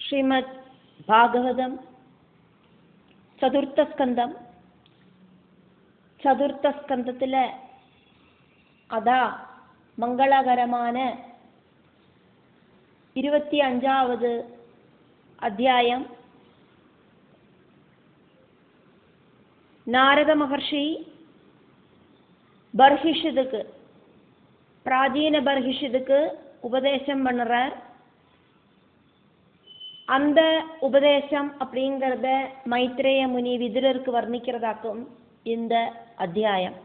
ശ്രീമദ് ഭാഗവതം ചതുർത്ഥസ്കന്ധം. ചതുർത്ഥസ്കന്ധത്തിലെ അതാ മംഗളകരമാണ് 25வது അധ്യായം. நாரத மகர்ஷி பர்ஹிஷதுக்கு பிராச்சீன பர்ஹிஷதுக்கு உபதேசம் பண்ணுறார். அந்த உபதேசம் அப்படிங்கிறத மைத்ரேய முனி விதுரருக்கு வர்ணிக்கிறதாக்கும் இந்த அத்தியாயம்.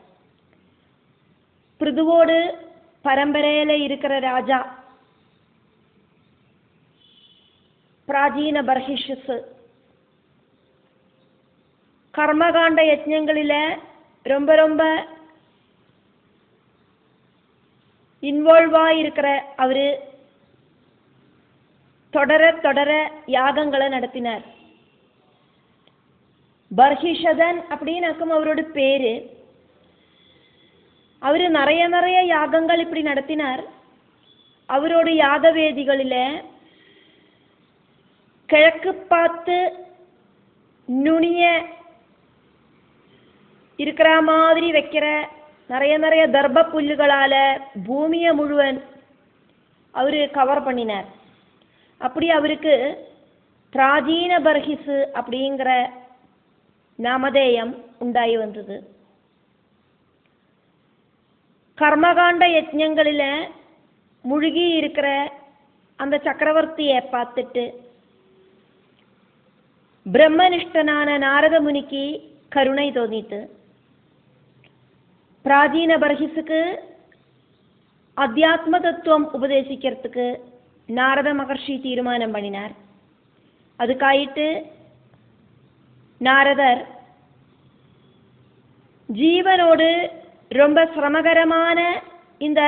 பிருதுவோடு பரம்பரையில் இருக்கிற ராஜா பிராச்சீன பர்ஹிஷஸ் கர்மகாண்ட யஜ்ஞங்களில் ரொம்ப ரொம்ப இன்வால்வாக இருக்கிற அவர் தொடர யாகங்களை நடத்தினார். பர்ஹிஷதன் அப்படின்னாக்கும் அவரோட பேரு. அவர் நிறைய யாகங்கள் இப்படி நடத்தினார். அவரோட யாகவேதிகளில் கிழக்கு பார்த்து நுனிய இருக்கிற மாதிரி வைக்கிற நிறைய தர்ப புல்லுகளால் பூமியை முழுவன் அவர் கவர் பண்ணினார். அப்படி அவருக்கு பிராச்சீன பர்ஹிஸ் அப்படிங்கிற நாமதேயம் உண்டாகி வந்தது. கர்மகாண்ட யஜ்ஞங்களில் முழுகி இருக்கிற அந்த சக்கரவர்த்தியை பார்த்துட்டு பிரம்மனிஷ்டனான நாரத முனிக்கு கருணை தோணித்து பிராச்சீன பர்ஹிஸுக்கு அத்தியாத்ம தத்துவம் உபதேசிக்கிறதுக்கு நாரத மகர்ஷி தீர்மானம் பண்ணினார். அதுக்காயிட்டு நாரதர் ஜீவனோடு ரொம்ப சிரமகரமான இந்த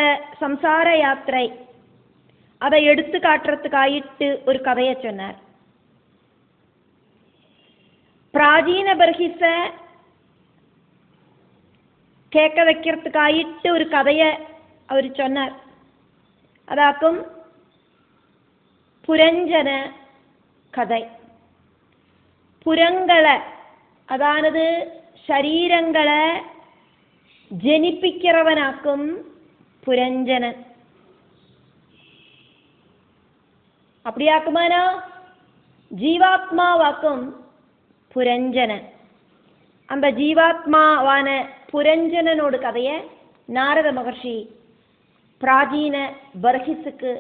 சம்சார யாத்திரை அதை எடுத்து காட்டுறதுக்காயிட்டு ஒரு கதையை சொன்னார். பிராச்சீன பர்ஹிஸ கேட்க வைக்கிறதுக்காயிட்டு ஒரு கதையை அவர் சொன்னார். அதாக்கும் புரஞ்சன கதை. புறங்களை அதானது சரீரங்களை ஜனிப்பிக்கிறவனாக்கும் புரஞ்சனன். அப்படியாக்குமானா ஜீவாத்மாவாக்கும் புரஞ்சனன். அந்த ஜீவாத்மாவான புரஞ்சனனோட கதையை நாரத மகர்ஷி பிராச்சீன பர்ஹிஸுக்கு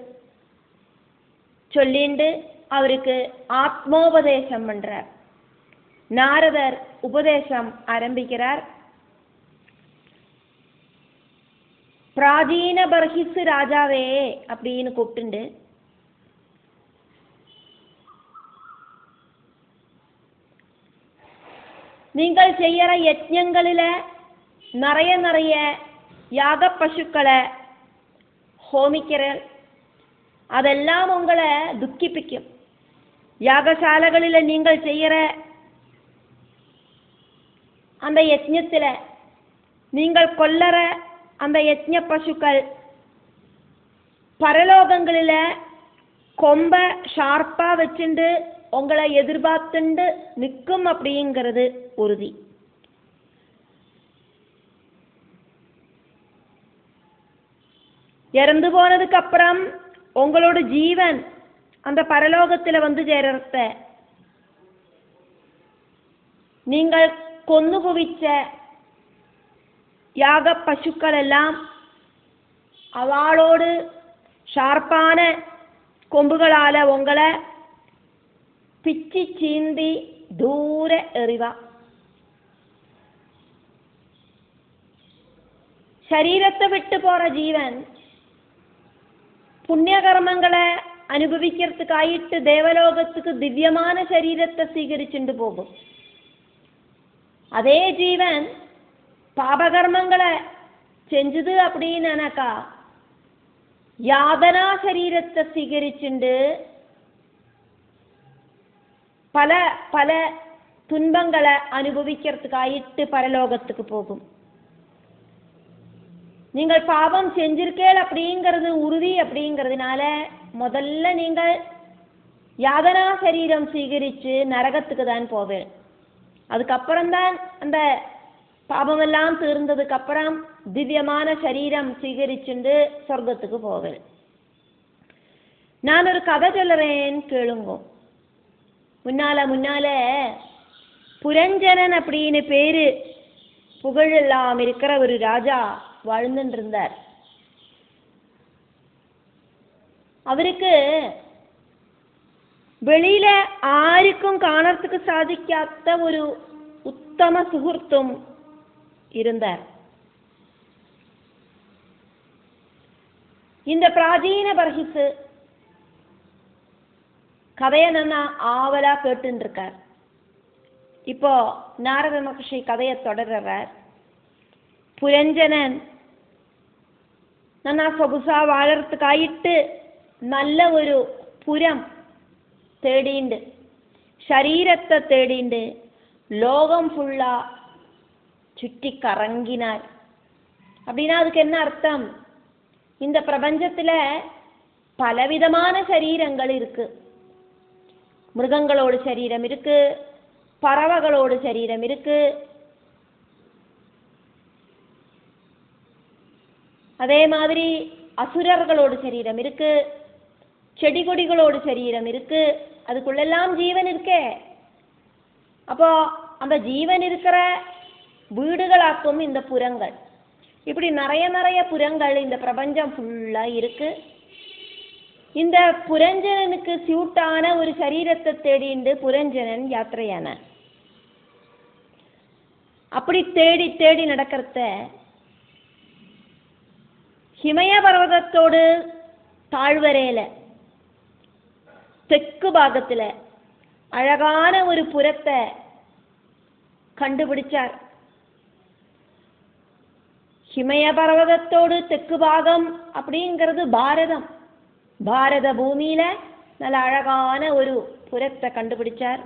சொல்லிண்டு அவருக்கு ஆத்மோபதேசம் பண்றார். நாரதர் உபதேசம் ஆரம்பிக்கிறார். பிராச்சீன பர்ஹிஸ் ராஜாவே அப்படின்னு கூப்பிட்டு நீங்கள் செய்யற யஜ்ஞங்களில் நிறைய யாக பசுக்களை ஹோமிக்கிற அதெல்லாம் உங்களை துக்கிப்பிக்கும். யாகசாலைகளில் நீங்கள் செய்கிற அந்த யஜ்ஞத்தில் நீங்கள் கொல்லற அந்த யஜ்ஞ பசுக்கள் பரலோகங்களில் கொம்ப ஷார்ப்பாக வச்சுண்டு உங்களை எதிர்பார்த்துண்டு நிற்கும் அப்படிங்கிறது உறுதி. இறந்து போனதுக்கு அப்புறம் உங்களோட ஜீவன் அந்த பரலோகத்தில் வந்து சேரத்த நீங்கள் கொன்னு குவிச்ச யாக பசுக்கள் எல்லாம் அவளோடு ஷார்ப்பான கொம்புகளால் உங்களை பிச்சி சீந்தி தூர எறிவா. சரீரத்தை விட்டு போற ஜீவன் புண்ணிய கர்மங்களை அனுபவிக்கிறதுக்காயிட்டு தேவலோகத்துக்கு திவ்யமான சரீரத்தை சீகரிச்சுட்டு போகும். அதே ஜீவன் பாபகர்மங்களை செஞ்சது அப்படின்னாக்கா யாதனா சரீரத்தை சீகரிச்சுண்டு பல துன்பங்களை அனுபவிக்கிறதுக்காயிட்டு பரலோகத்துக்கு போகும். நீங்கள் பாவம் செஞ்சிருக்கேள் அப்படிங்கிறது உறுதி அப்படிங்கிறதுனால முதல்ல நீங்கள் யாதனா சரீரம் சீகரித்து நரகத்துக்கு தான் போவேன். அதுக்கப்புறம்தான் அந்த பாபமெல்லாம் தீர்ந்ததுக்கு அப்புறம் திவ்யமான சரீரம் சீகரிச்சுண்டு சொர்க்கத்துக்கு போவேன். நான் ஒரு கதை சொல்லுறேன், கேளுங்க. முன்னால புரஞ்சனன் அப்படின்னு பேரு புகழெல்லாம் இருக்கிற ஒரு ராஜா வாழ்ந்துட்டு இருந்தார். அவருக்கு வெளியில ആർക്കും കാണறதுக்கு സാധിക്കാത്ത ഒരു ഉത്തമ സുഹൃത്തും இருந்தார். இந்த பிராச்சீன பர்ஹித்து கதையை நான் ஆவலா கேட்டுன்னு இருக்கார். இப்போ நாரத மகர்ஷி கதையை தொடர்றார். പുരഞ്ജനൻ നന്നാ സൊഗുസാ വാഴർത്തുക്കായിട്ട് നല്ല ഒരു പുരം തേടിയുണ്ട്, ശരീരത്തെ തേടിയുണ്ട്, ലോകം ഫുള്ള ചുറ്റിക്കറങ്ങിനാർ. அப்படின்னா அதுக்கு என்ன அர்த்தம்? இந்த பிரபஞ்சத்துல பலவிதமான சரீரங்கள் இருக்கு. மிருகங்களோட சரீரம் இருக்கு, பறவைகளோட சரீரம் இருக்கு, அதே மாதிரி அசுரர்களோட சரீரம் இருக்கு, செடி கொடிகளோட சரீரம் இருக்கு. அதுக்குள்ளெல்லாம் ஜீவன் இருக்கே. அப்போ அந்த ஜீவன் இருக்கிற வீடுகளாக்கும் இந்த புறங்கள். இப்படி நிறைய புறங்கள் இந்த பிரபஞ்சம் ஃபுல்லா இருக்கு. இந்த புரஞ்சனனுக்கு சூட்டான ஒரு சரீரத்தை தேடிண்டு புரஞ்சனன் யாத்திரையான. அப்படி தேடி தேடி நடக்கிறத ஹிமய பர்வதத்தோடு தாழ்வரையில தெற்கு பாகத்துல அழகான ஒரு புறத்தை கண்டுபிடிச்சார். ஹிமய பர்வதத்தோடு தெற்கு பாகம் அப்படிங்கிறது பாரதம். பாரத பூமியில நல்ல அழகான ஒரு புறத்தை கண்டுபிடிச்சார்.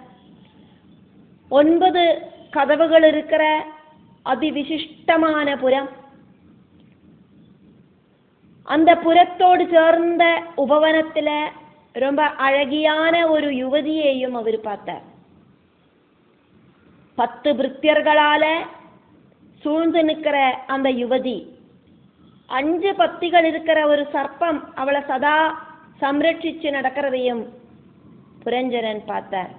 9 கதவுகள் இருக்கிற அதிவிசிஷ்டமான புறம். அந்த புறத்தோடு சேர்ந்த உபவனத்துல ரொம்ப அழகியான ஒரு யுவதியையும் அவர் பார்த்தார். 10 பிருத்தியர்களால சூழ்ந்து நிற்கிற அந்த யுவதி, 5 பத்திகள் இருக்கிற ஒரு சர்ப்பம் அவளை சதா சம்ரட்சிச்சு நடக்கிறதையும் புரஞ்சனன் பார்த்தார்.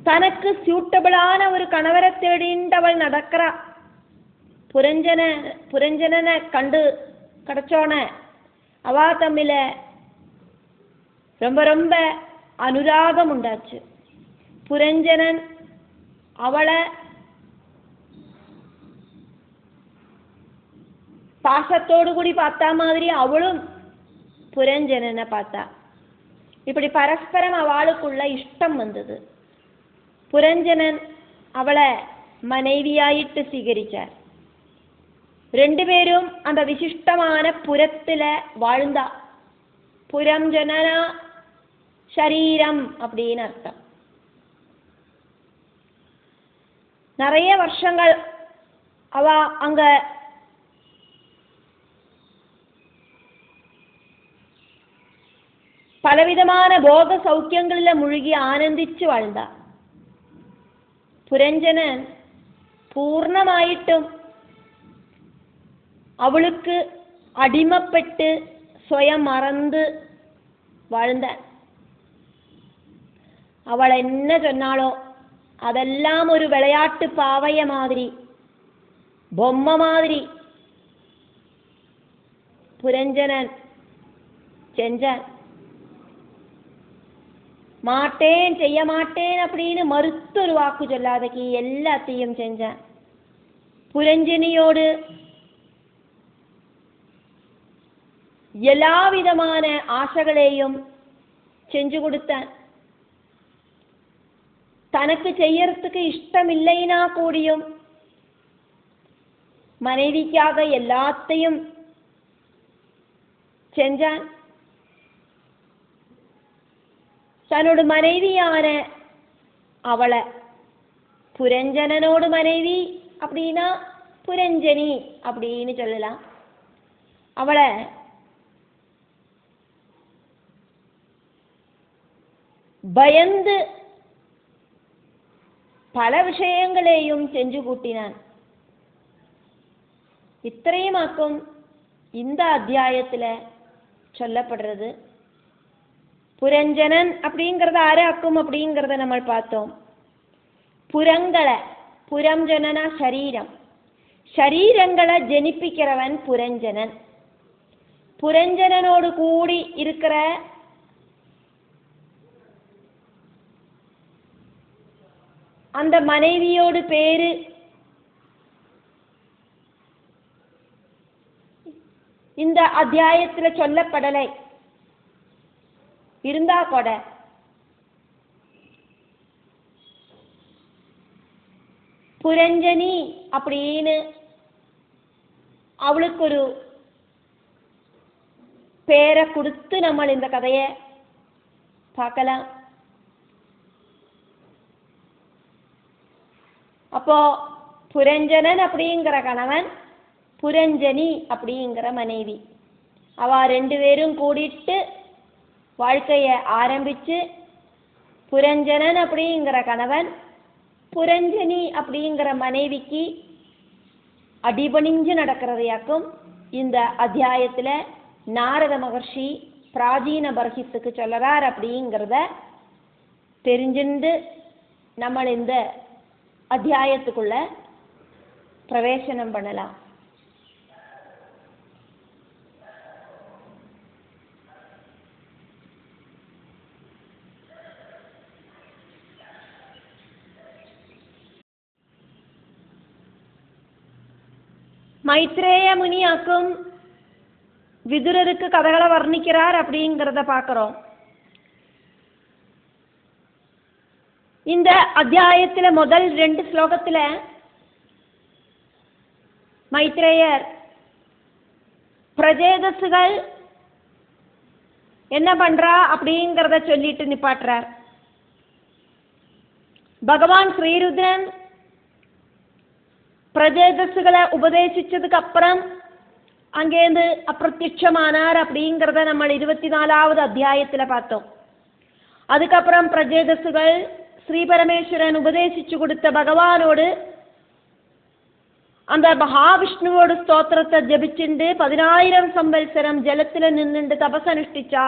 தனக்கு சூட்டபிளான ஒரு கணவரை தேடிண்டு அவள் நடக்கிறா. புரஞ்சனனை கண்டு கிடைச்சோன அவா தம்மில ரொம்ப அனுராகம் உண்டாச்சு. புரஞ்சனன் அவளை பாசத்தோடு கூடி பார்த்தா மாதிரி அவளும் புரஞ்சனனை பார்த்தா. இப்படி பரஸ்பரம் அவளுக்குள்ள இஷ்டம் வந்தது. புரஞ்சனன் அவளை மனைவியாயிட்டு സ്വീകരിച്ചാர். 2 பேரும் அந்த விசிஷ்டமான புறத்துல வாழ்ந்தா. புரஞ்சனன சரீரம் அப்படின்னு அர்த்தம். நிறைய வருஷங்கள் அவ அங்க பலவிதமான போக சௌக்கியங்கள்ல முழுகி ஆனந்திச்சு வாழ்ந்தா. புரஞ்சனன் പൂർണ്ണമായിട്ടും அவளுக்கு அடிமைப்பட்டு സ്വയം மறந்து வாழ்ந்தான். அவள் என்ன சொன்னாலோ அதெல்லாம் ஒரு விளையாட்டு பாவைய மாதிரி, பொம்மை மாதிரி புரஞ்சனன் செஞ்சான். மாட்டேன் செய்ய மாட்டேன் அப்படின்னு மறுத்தொரு வாக்கு சொல்லாதக்கு எல்லாத்தையும் செஞ்சான். புரஞ்சனியோடு எல்லாவிதமான ஆசைகளையும் செஞ்சு கொடுத்தான். தனக்கு செய்யறதுக்கு இஷ்டம் இல்லைனா கூடியும் மனைவிக்காக எல்லாத்தையும் செஞ்சான். தன்னோட மனைவியான அவளை, புரஞ்சனனோடு மனைவி அப்படின்னா புரஞ்சனி அப்படின்னு சொல்லலாம், அவளை பயந்து பல விஷயங்களையும் செஞ்சு கூட்டினான். இത്രയുമാக்கும் இந்த அத்தியாயத்தில் சொல்லப்படுறது. புரஞ்சனன் அப்படிங்கிறத ஆராக்கும் அப்படிங்கிறத நம்ம பார்த்தோம். புரங்களை, புரம் ஜனன சரீரம், சரீரங்களை ஜனிப்பிக்கிறவன் புரஞ்சனன். புரஞ்சனனோடு கூடி இருக்கிற அந்த மனைவியோடு பேரு இந்த அத்தியாயத்தில் சொல்லப்படலை இருந்தா கூட புரஞ்சனி அப்படின்னு அவளுக்கு ஒரு பேரை கொடுத்து நம்ம இந்த கதையை பார்க்கலாம். அப்போ புரஞ்சனன் அப்படிங்கிற கணவன், புரஞ்சனி அப்படிங்கிற மனைவி, அவ 2 பேரும் கூடிட்டு வாழ்க்கையை ஆரம்பிச்சு புரஞ்சனன் அப்படிங்கிற கணவன் புரஞ்சனி அப்படிங்கிற மனைவிக்கு அடிபணிஞ்சு நடக்கிறதையாக்கும் இந்த அத்தியாயத்தில் நாரத மகர்ஷி பிராச்சீன பர்ஹித்துக்கு சொல்லறார் அப்படிங்கிறத தெரிஞ்சுண்டு நம்ம இந்த அத்தியாயத்துக்குள்ள பிரவேசனம் பண்ணலாம். மைத்ரேய முனியாக்கும் விதுரருக்கு கதைகளை வர்ணிக்கிறார் அப்படிங்கிறத பார்க்கிறோம். இந்த அத்தியாயத்தில் முதல் 2 ஸ்லோகத்தில் மைத்ரேயர் பிரஜேதசுகள் என்ன பண்றா அப்படிங்கிறத சொல்லிட்டு நிப்பாட்டுறார். பகவான் ஸ்ரீருத்ரன் பிரஜேதசுகளை உபதேசிச்சதுக்கு அப்புறம் அங்கேருந்து அப்பிரத்யட்சமானார் அப்படிங்கிறத நம்ம 24வது அத்தியாயத்தில் பார்த்தோம். அதுக்கப்புறம் பிரஜேதசுகள் ஸ்ரீபரமேஸ்வரன் உபதேசிச்சு கொடுத்த பகவானோடு அந்த மகாவிஷ்ணுவோட ஸ்தோத்திரத்தை ஜபிச்சுண்டு 10,000 சம்பல்சரம் ஜலத்தில் நின்றுண்டு தபசனுஷ்டிச்சா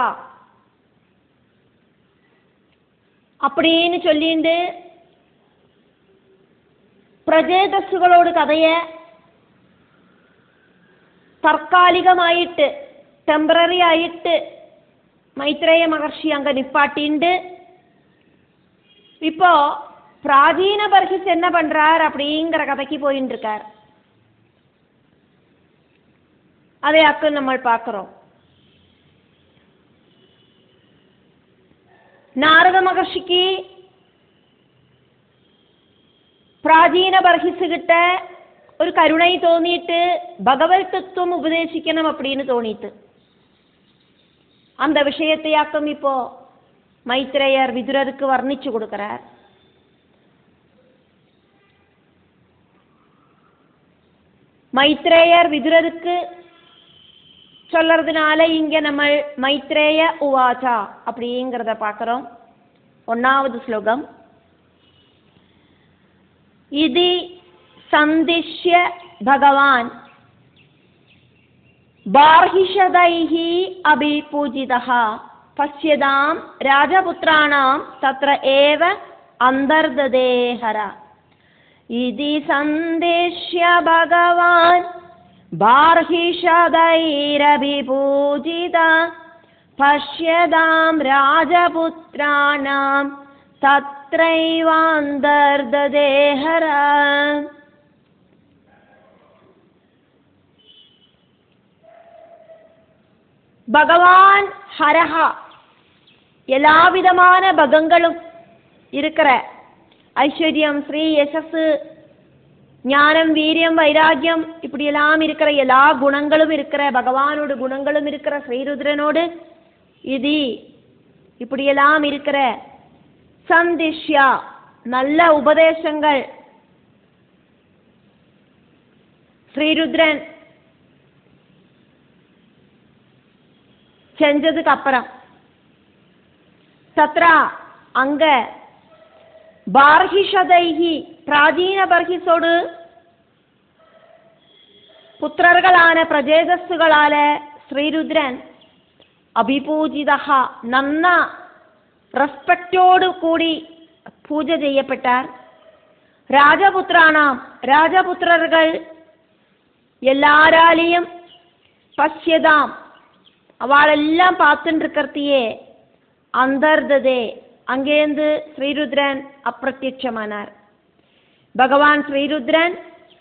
அப்படின்னு சொல்லிண்டு பிரஜேதசுகளோட கதையை தற்காலிகமாயிட்டு டெம்பரரி ஆயிட்டு மைத்ரேய மகர்ஷி அங்கே நிப்பாட்டிண்டு இப்போ பிராச்சீன பர்ஹிஸ் என்ன பண்றார் அப்படிங்கிற கதைக்கு போயின்னு இருக்கார். அதை அக்கு நம்ம பார்க்கிறோம். நாரத மகர்ஷிக்கு பிராச்சீன பர்ஹிஸுகிட்ட ஒரு கருணை தோணிட்டு பகவத் தத்துவம் உபதேசிக்கணும் அப்படின்னு தோணிட்டு அந்த விஷயத்தையாக்கும் இப்போ மைத்ரேயர் விதுரருக்கு வர்ணிச்சு கொடுக்கிறார். மைத்ரேயர் விதுரருக்கு சொல்றதுனால இங்க நம்ம மைத்ரேய உவாச்சா அப்படிங்கிறத பார்க்கிறோம். 1வது ஸ்லோகம். இதி சந்திஷ்ய பகவான் பார்ஹிஷதைஹி அபிபூஜிதஹ பஷ்யதாம் ராஜபுத்ராணாம் தத்ர ஏவ அந்தர்ததேஹர. இதி சந்திஷ்ய பகவான் பார்ஹிஷதைரபிபூஜிதா பஷ்யதாம் ராஜபுத்ராணாம் தத்ரைவாந்தர்ததேஹர. பகவான் ஹரஹா எல்லாவிதமான பகங்களும் இருக்கிற ஐஸ்வர்யம், ஸ்ரீ, யசஸ், ஞானம், வீரியம், வைராக்கியம் இப்படியெல்லாம் இருக்கிற எல்லா குணங்களும் இருக்கிற பகவானோட குணங்களும் இருக்கிற ஸ்ரீருத்ரனோடு இது இப்படியெல்லாம் இருக்கிற சந்திஷ்யா நல்ல உபதேசங்கள் ஸ்ரீருத்ரன் செஞ்சதுக்கு அப்புறம் தத்ரா அங்க பார்ஹிஷதைஹி പ്രാചീന ബർഹിസോട് പുത്രர்களான പ്രജേതസ്സുകളാല് ശ്രീരുദ്രൻ അഭിപൂജിത നന്ന റെസ്പെക്റ്റോട് കൂടി പൂജ ചെയ്യപ്പെട്ടാർ. രാജപുത്രാണാം രാജപുത്രர்கள் எல்லாராலையும் பசியதாம் அவளெல்லாம் பார்த்துட்டு இருக்கிறதையே அந்தர்ததே அங்கேருந்து ஸ்ரீருத்ரன் அப்பிரத்யட்சமானார். பகவான் ஸ்ரீருத்ரன்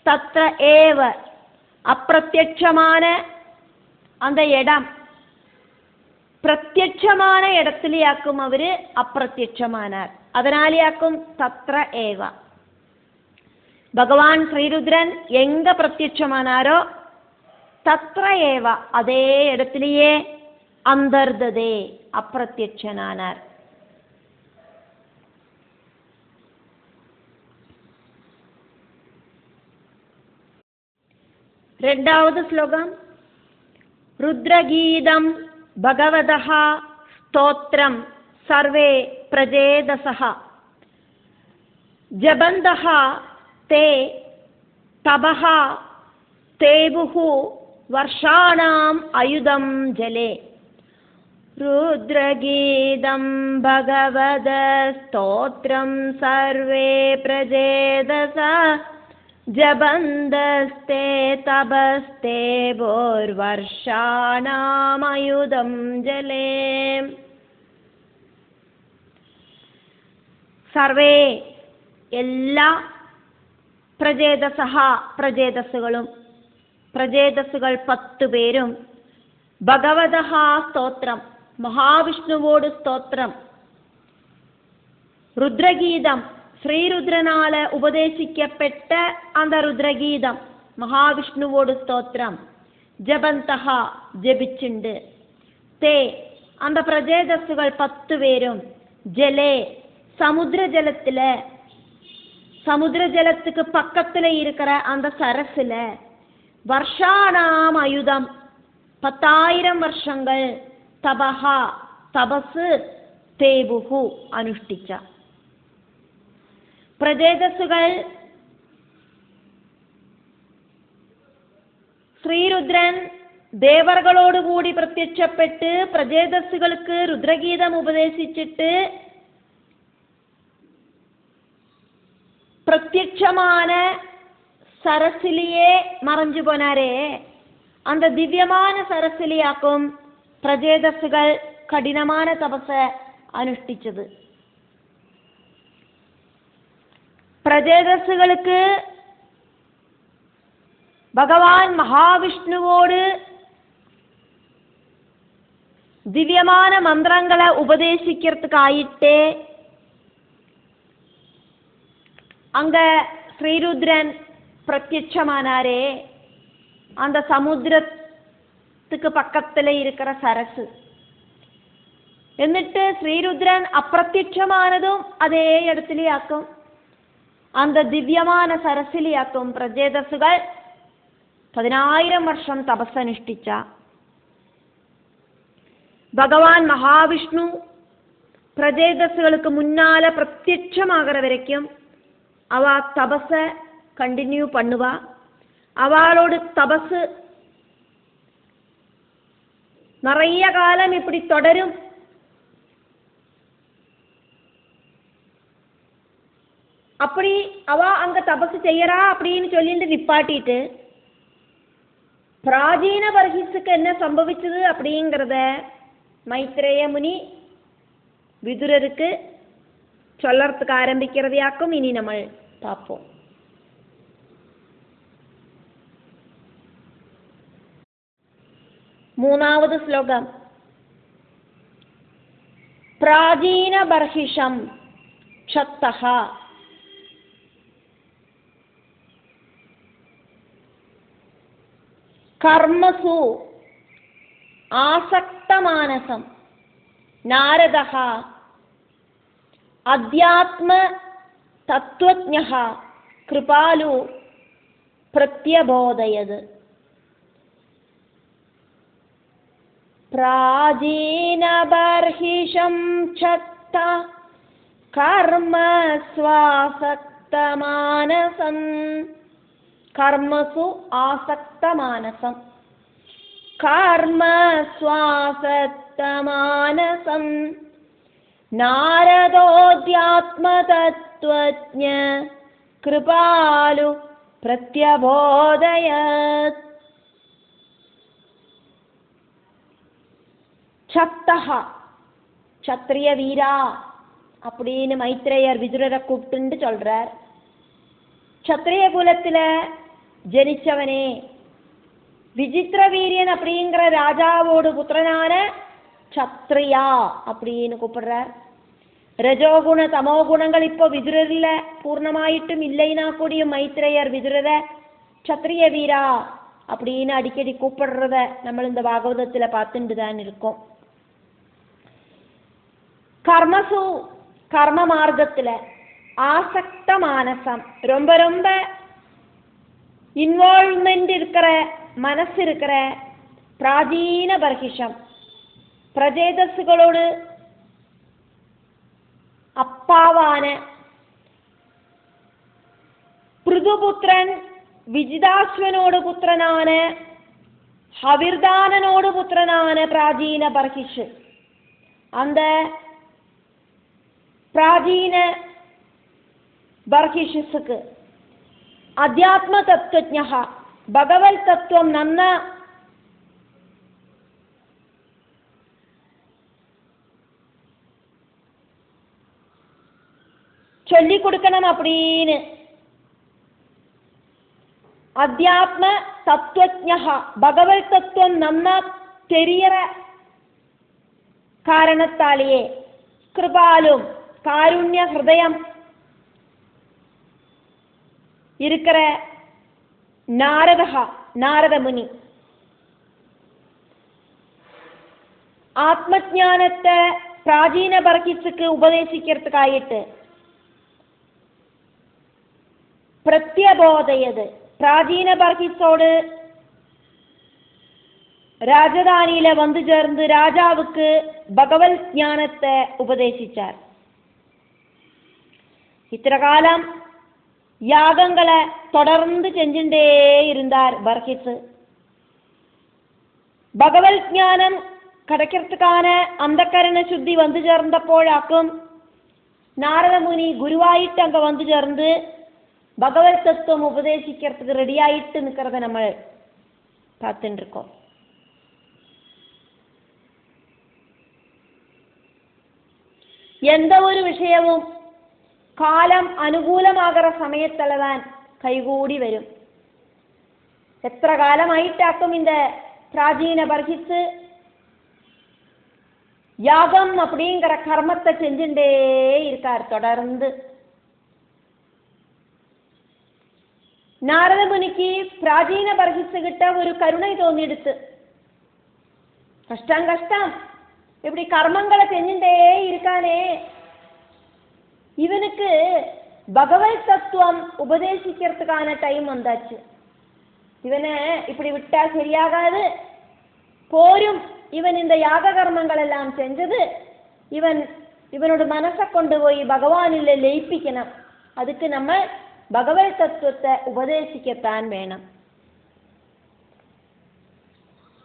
தத்ர ஏவ அப்பிரத்யட்சமான அந்த இடம் பிரத்யட்சமான இடத்திலேயாக்கும் அவரு அப்பிரத்யட்சமானார். அதனாலேயாக்கும் தத்ர ஏவ. பகவான் ஸ்ரீருத்ரன் எங்க பிரத்யட்சமானாரோ தத்ர ஏவ அதே இடத்திலேயே அந்தர்ததே அப்பிரத்யட்சனானார். ரெண்டாவது ஸ்லோகம். ருத்ரகீதம் பகவதः ஸ்தோத்ரம் சர்வே பிரஜேதசः ஜபந்தः தே தபः தேபுः வர்ஷாணாம் அயுதம் ஜலே. ருத்ரகீதம் பகவத ஸ்தோத்ரம் சர்வே பிரஜேதசः ஜபந்தஸ்தே தபஸ்தே போர்வர்ஷாணாம் அயுதம் ஜலே. സർവേ എല്ലാ പ്രജേതസഹ പ്രജേതസ്സുകളും പ്രജേതസ്സുകൾ 10 പേരും ഭഗവതഃ സ്തോത്രം മഹാവിഷ്ണുവോട് സ്തോത്രം ருத்ரகீதம் ஸ்ரீருத்ரனால உபதேசிக்கப்பட்ட அந்த ருத்ரகீதம் மகாவிஷ்ணுவோடு ஸ்தோத்திரம் ஜபந்தஹா ஜபிச்சுண்டு தே அந்த பிரஜேதஸ்സുകൾ 10 பேரும் ஜலே சமுத்திர ஜலத்துல சமுத்திர ஜலத்துக்கு பக்கத்துல இருக்கிற அந்த சரசுல வர்ஷாணாம் அயுதம் 10,000 வருஷங்கள் தபஹா தபசு தேபுஹு അനുഷ്ഠിച്ച പ്രജേതസ്സുകൾ ശ്രീരുദ്രൻ ദേവർകളോടുകൂടി പ്രത്യക്ഷപ്പെട്ട് പ്രജേതസ്സുകൾക്ക് രുദ്രഗീതം ഉപദേശിച്ചിട്ട് பிரத்யட்சமான சரசிலேயே மறைஞ்சு போனாரே அந்த திவ்யமான சரசிலேயாக்கும் பிரஜேதஸ்സുകൾ கடினமான தபசை അനുഷ്ഠിച്ചது. பிரஜேதஸ்സുகளுக்கு பகவான் மகாவிஷ்ணுவோடு திவ்யமான மந்திரங்களை உபதேசிக்கிறதுக்காயிட்டே அங்க ஸ்ரீருத்ரன் பிரத்யட்சமானாரே அந்த சமுத்திரத்துக்கு பக்கத்துல இருக்கிற சரசு. എന്നിട്ട് ശ്രീരുദ്രൻ അപ്രത്യക്ഷമാനതും അതേ ഇടത്തിലെയാക്കും அந்த ദിവ്യமான സരസിലെയാക്കും പ്രജേതസ്സുകൾ 10,000 വർഷം തപസ്സനുഷ്ഠിച്ച ഭഗവാൻ മഹാവിഷ്ണു പ്രജേതസ്സുകൾക്ക് മുന്നാലെ പ്രത്യക്ഷമാകற വരയ്ക്കും அவ தபஸ கண்டினியூ பண்ணுவா. அவளோட தபசு நிறைய காலம் இப்படி தொடரும். அப்படி அவ அங்க தபசு செய்யறா அப்படின்னு சொல்லிட்டு நிப்பாட்டிட்டு பிராச்சீன பர்ஹிஸுக்கு என்ன சம்பவிச்சது அப்படிங்கிறத மைத்ரேய முனி விதுரருக்கு சொல்லறதுக்கு ஆரம்பிக்கிறதையாக்கும் இனி நம்ம பார்ப்போம். மூணாவது ஸ்லோகம். பிராச்சீன பர்ஹிஷம் க்ஷத்தஹ கர்மசு ஆசக்தமானசம் நாரதஹ அத்யாத்ம தத்துவஜ்ஞः கிருபாலு பிரத்யபோதயத். பிராச்சீன பர்ஹிஷம் க்ஷத்த കർമ്മ സ്വാസക്തമാനസം. കർമ്മസു ആസക്തമാനസം. കർമ്മ സ്വാസക്തമാനസം. നാരദോധ്യാത്മതത്വജ്ഞ കൃപാലു പ്രത്യബോധയത്. சக்தஹ சத்திரிய வீரா அப்படின்னு மைத்ரேயர் விதுரரை கூப்பிட்டு சொல்றார். சத்திரிய குலத்துல ஜனிச்சவனே, விசித்திர வீரியன் அப்படிங்கிற ராஜாவோடு புத்திரனான சத்ரியா அப்படின்னு கூப்பிடுறார். രജോഗുണ തമോ ഗുണങ്ങൾ ഇപ്പൊ വിതുരരിൽ പൂർണ്ണമായിട്ടും ഇല്ലൈനാ കൂടിയും மைத்ரேயர் விதுரரை சத்திரிய வீரா அப்படின்னு அடிக்கடி கூப்பிடுறத நம்ம இந்த பாகவதத்துல பார்த்துட்டு தான் இருக்கோம். கர்மசு கர்ம மார்க்கத்துல ஆசக்த மானசம், ரொம்ப ரொம்ப இன்வால்வ்மெண்ட் இருக்கிற மனசு இருக்கிற பிராச்சீன பர்ஹிஷம், பிரஜேதஸுகளோடு அப்பாவான பிருதுபுத்திரன் വിജിതാശ്വനോട് പുത്രനാണ്, ഹവിർദാനനോട് പുത്രനാണ് പ്രാചീന ബർഹിഷ്. அந்த പ്രാചീന ബർഹിഷുക്ക് അധ്യാത്മ തത്വജ്ഞ, ഭഗവത് തത്വം നന്ന ചൊല്ലിക്കൊടുക്കണം அப்படின்னு அத்தியாத்ம தத்துவஜ்ஞ, பகவத் தத்துவம் நன்னா தெரியற காரணத்தாலேயே கிருபாலும் காருண்ய ஹிருதயம் இருக்கிற நாரத முனி ஆத்மஞானத்தை பிராச்சீன பர்ஹிஸுக்கு உபதேசிக்கிறதுக்காயிட்டு பிரத்யபோதயது, பிராச்சீன பர்ஹிஸோடு ராஜதானியில வந்து சேர்ந்து ராஜாவுக்கு பகவத் ஞானத்தை உபதேசிச்சார். இத்தனை காலம் யாகங்களை தொடர்ந்து செஞ்சுட்டே இருந்தார் பர்ஹிஸ். பகவத் ஞானம் கிடைக்கிறதுக்கான அந்த கரண சுத்தி வந்து சேர்ந்தப்போழாக்கும் நாரத முனி குருவாயிட்டு அங்க வந்து சேர்ந்து பகவத் தத்துவம் உபதேசிக்கிறதுக்கு ரெடி ஆயிட்டு நிற்கிறத நம்ம பார்த்துட்டு இருக்கோம். எந்த ஒரு விஷயமும் காலம் அனுகூலமாகிற சமயத்துலதான் கைகூடி வரும். எத்தனை காலமாயிட்டாக்கும் இந்த பிராச்சீன பர்ஹிஸ் யாகம் அப்படிங்கிற கர்மத்தை செஞ்சுட்டே இருக்கார் தொடர்ந்து. நாரத முனிக்கு பிராச்சீன பர்ஹிஸ் கிட்ட ஒரு கருணை தோணிடுத்து. கஷ்டம் இப்படி கர்மங்களை செஞ்சுட்டே இருக்கானே, இவனுக்கு பகவத் தத்துவம் உபதேசிக்கிறதுக்கான டைம் வந்தாச்சு. இவனை இப்படி விட்டா சரியாகாது, போரும் இவன் இந்த யாக கர்மங்கள் எல்லாம் செஞ்சது இவனோட மனசை கொண்டு போய் பகவானில் லயிப்பிக்கணும். அதுக்கு நம்ம பகவத் தத்துவத்தை உபதேசிக்கத்தான் வேணும்.